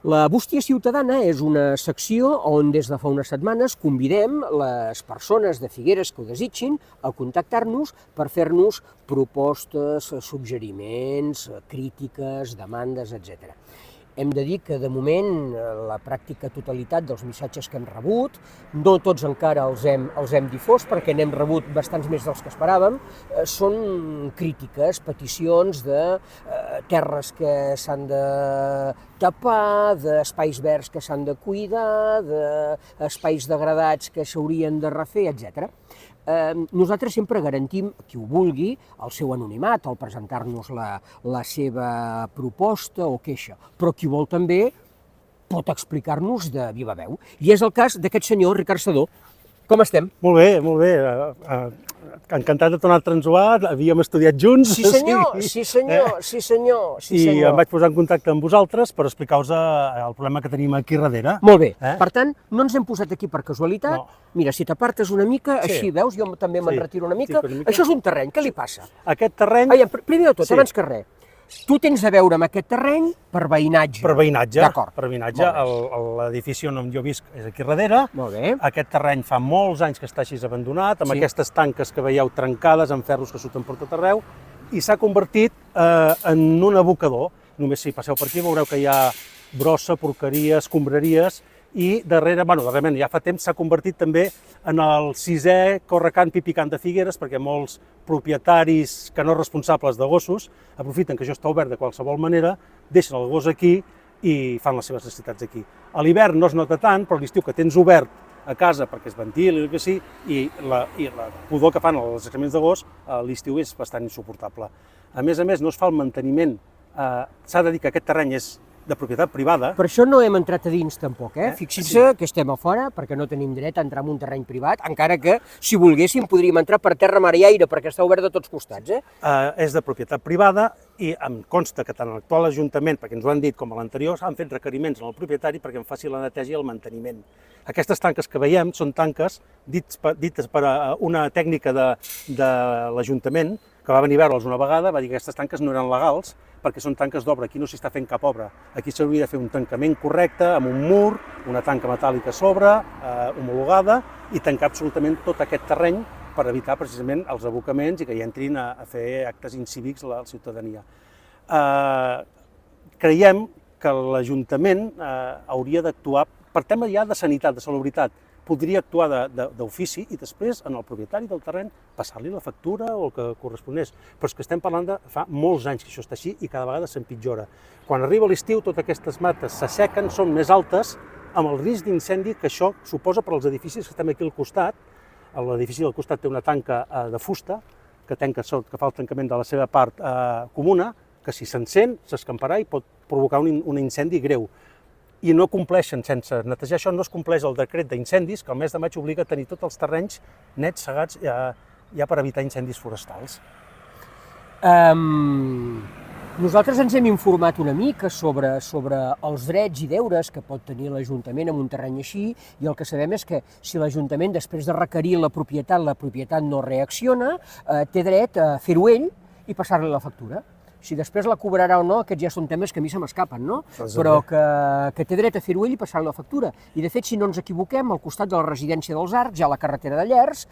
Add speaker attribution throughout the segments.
Speaker 1: La Bústia Ciutadana és una secció on des de fa unes setmanes convidem les persones de Figueres que ho desitgin a contactar-nos per fer-nos propostes, suggeriments, crítiques, demandes, etc. Hem de dir que, de moment, la pràctica totalitat dels missatges que hem rebut, no tots encara els hem difós, perquè n'hem rebut bastants més dels que esperàvem, són crítiques, peticions de terres que s'han de tapar, d'espais verds que s'han de cuidar, d'espais degradats que s'haurien de refer, etc. Nosaltres sempre garantim, qui ho vulgui, el seu anonimat al presentar-nos la seva proposta o queixa, però qui vol també pot explicar-nos de viva veu. I és el cas d'aquest senyor, Ricard Sedó. Com estem?
Speaker 2: Molt bé, molt bé. Encantat de tornar a transuar, havíem estudiat junts.
Speaker 1: Sí senyor, sí senyor, sí senyor.
Speaker 2: I em vaig posar en contacte amb vosaltres per explicar-vos el problema que tenim aquí darrere.
Speaker 1: Molt bé, per tant, no ens hem posat aquí per casualitat.
Speaker 2: No.
Speaker 1: Mira, si t'apartes una mica, així, veus, jo també me'n retiro una mica. Això és un terreny, què li passa?
Speaker 2: Aquest terreny...
Speaker 1: Primer de tot, abans que res, tu tens a veure amb aquest terreny per veïnatge.
Speaker 2: Per veïnatge.
Speaker 1: D'acord.
Speaker 2: Per veïnatge. L'edifici on jo visc és aquí darrere.
Speaker 1: Molt bé.
Speaker 2: Aquest terreny fa molts anys que està així abandonat, amb aquestes tanques que veieu trencades, amb ferros que surten per tot arreu, i s'ha convertit en un abocador. Només si passeu per aquí veureu que hi ha brossa, porqueries, escombraries, i darrerament, ja fa temps, s'ha convertit també en el 6è correcant pipicant de Figueres, perquè molts propietaris que no responsables de gossos aprofiten que això està obert de qualsevol manera, deixen el gos aquí i fan les seves necessitats aquí. A l'hivern no es nota tant, però a l'estiu que tens obert a casa perquè es ventili o que sí, i la pudor que fan els excrements de gos a l'estiu és bastant insuportable. A més, no es fa el manteniment. S'ha de dir que aquest terreny és de propietat privada.
Speaker 1: Per això no hem entrat a dins tampoc, Fixin-se que estem a fora, perquè no tenim dret a entrar en un terreny privat, encara que, si volguéssim, podríem entrar per terra, mar i aire, perquè està obert de tots costats,
Speaker 2: És de propietat privada i em consta que tant l'actual Ajuntament, perquè ens ho han dit, com a l'anterior, han fet requeriments al propietari perquè en faci la neteja i el manteniment. Aquestes tanques que veiem són tanques dites per una tècnica de l'Ajuntament, que va venir a veure'ls una vegada, va dir que aquestes tanques no eren legals, perquè són tanques d'obra, aquí no s'hi està fent cap obra. Aquí s'hauria de fer un tancament correcte, amb un mur, una tanca metàl·lica a sobre, homologada, i tancar absolutament tot aquest terreny per evitar precisament els abocaments i que hi entrin a fer actes incívics la ciutadania. Creiem que l'Ajuntament hauria d'actuar, per tema ja de sanitat, de salubritat, podria actuar d'ofici i després, en el propietari del terreny, passar-li la factura o el que corresponés. Però és que estem parlant de fa molts anys que això està així i cada vegada s'empitjora. Quan arriba l'estiu, totes aquestes mates s'assequen, són més altes, amb el risc d'incendi que això suposa per als edificis que estem aquí al costat. L'edifici del costat té una tanca de fusta que fa el tancament de la seva part comuna, que si s'encén, s'escamparà i pot provocar un incendi greu. I no compleixen, sense netejar això, no es compleix el decret d'incendis, que el mes de maig obliga a tenir tots els terrenys nets, segats, ja per evitar incendis forestals.
Speaker 1: Nosaltres ens hem informat una mica sobre els drets i deures que pot tenir l'Ajuntament en un terreny així, i el que sabem és que si l'Ajuntament, després de requerir la propietat no reacciona, té dret a fer-ho ell i passar-li la factura. Si després la cobrarà o no, aquests ja són temes que a mi se m'escapen, no? Però que té dret a fer-ho ell i passar-li la factura. I de fet, si no ens equivoquem, al costat de la residència dels Arcs, ja a la carretera de Llers,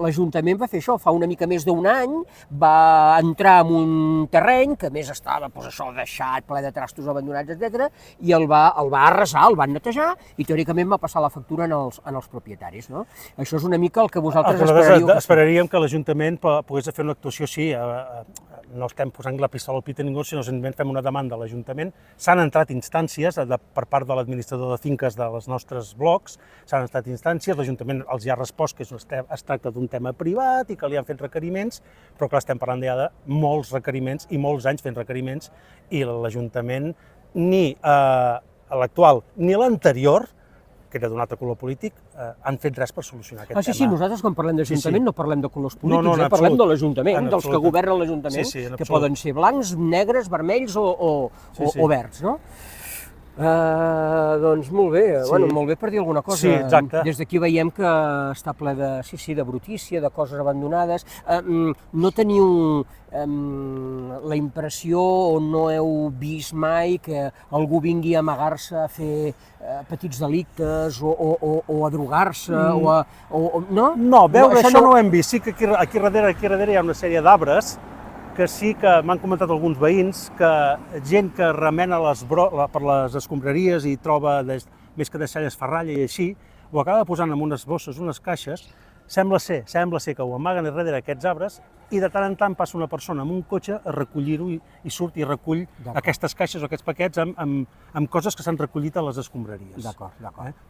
Speaker 1: l'Ajuntament va fer això, fa una mica més d'un any, va entrar en un terreny que més estava deixat, ple de trastos abandonats, etc., i el va arrasar, el van netejar, i teòricament va passar la factura en els propietaris, no? Això és una mica el que vosaltres esperaríeu.
Speaker 2: Esperaríem que l'Ajuntament pogués fer una actuació així. No estem posant la pistola al pit a ningú, sinó que fem una demanda a l'Ajuntament. S'han entrat instàncies per part de l'administrador de finques dels nostres blocs, s'han entrat instàncies, l'Ajuntament els ha respost que es tracta d'un tema privat i que li han fet requeriments, però clar, estem parlant ja de molts requeriments i molts anys fent requeriments, i l'Ajuntament, ni l'actual ni l'anterior, que era d'un altre color polític, han fet res per solucionar aquest tema.
Speaker 1: Sí, nosaltres quan parlem d'Ajuntament no parlem de colors polítics, parlem de l'Ajuntament, dels que governen l'Ajuntament, que poden ser blancs, negres, vermells o verds, no? Doncs molt bé,
Speaker 2: Sí.
Speaker 1: bueno, molt bé per dir alguna cosa.
Speaker 2: Sí, exacte.
Speaker 1: Des d'aquí veiem que està ple de, sí, de brutícia, de coses abandonades. No teniu la impressió o no heu vist mai que algú vingui a amagar-se a fer petits delictes o a drogar-se no?
Speaker 2: No, veure això no
Speaker 1: no...
Speaker 2: ho hem vist. Sí que aquí darrere hi ha una sèrie d'arbres que sí que m'han comentat alguns veïns que gent que remena per les escombraries i troba més que deixalles ferralla i així, ho acaba posant en unes bosses, unes caixes, sembla ser que ho amaguen darrere aquests arbres i de tant en tant passa una persona amb un cotxe a recollir-ho i surt i recull aquestes caixes o aquests paquets amb coses que s'han recollit a les escombraries.
Speaker 1: D'acord.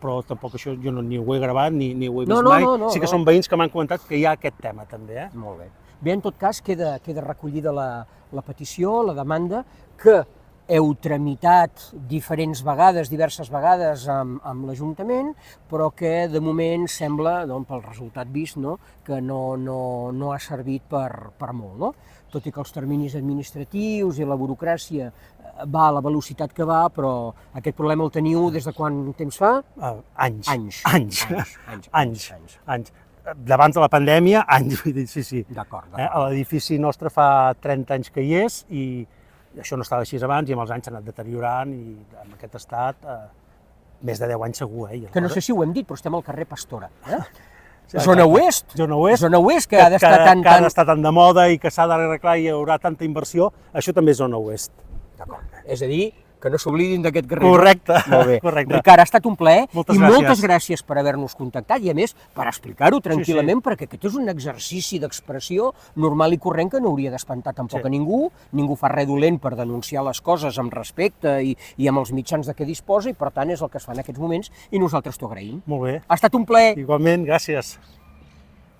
Speaker 2: Però tampoc això jo ni ho he gravat ni ho he vist
Speaker 1: No,
Speaker 2: mai.
Speaker 1: no,
Speaker 2: Sí que són veïns que m'han comentat que hi ha aquest tema també.
Speaker 1: Molt bé. Bé, en tot cas, queda recollida la petició, la demanda, que heu tramitat diverses vegades amb l'Ajuntament, però que de moment sembla, doncs, pel resultat vist, no, que no ha servit per molt. No? Tot i que els terminis administratius i la burocràcia va a la velocitat que va, però aquest problema el teniu des de quant temps fa?
Speaker 2: Anys. D'abans de la pandèmia, anys, vull dir, sí.
Speaker 1: D'acord.
Speaker 2: L'edifici nostre fa 30 anys que hi és i això no estava així abans i amb els anys s'ha anat deteriorant i en aquest estat més de 10 anys segur.
Speaker 1: Que no sé si ho hem dit, però estem al carrer Pastora. Zona oest, que ha
Speaker 2: d'estar tan de moda i que s'ha d'arreglar i hi haurà tanta inversió, això també és zona oest.
Speaker 1: D'acord. És a dir, que no s'oblidin d'aquest carrer.
Speaker 2: Correcte.
Speaker 1: Molt bé.
Speaker 2: Correcte.
Speaker 1: Ricard, ha estat un plaer
Speaker 2: moltes
Speaker 1: i
Speaker 2: gràcies.
Speaker 1: moltes gràcies per haver-nos contactat i, a més, per explicar-ho tranquil·lament, perquè aquest és un exercici d'expressió normal i corrent que no hauria d'espantar tampoc a ningú. Ningú fa res dolent per denunciar les coses amb respecte i amb els mitjans de què disposa i, per tant, és el que es fa en aquests moments i nosaltres t'ho agraïm.
Speaker 2: Molt bé.
Speaker 1: Ha estat un plaer.
Speaker 2: Igualment, gràcies.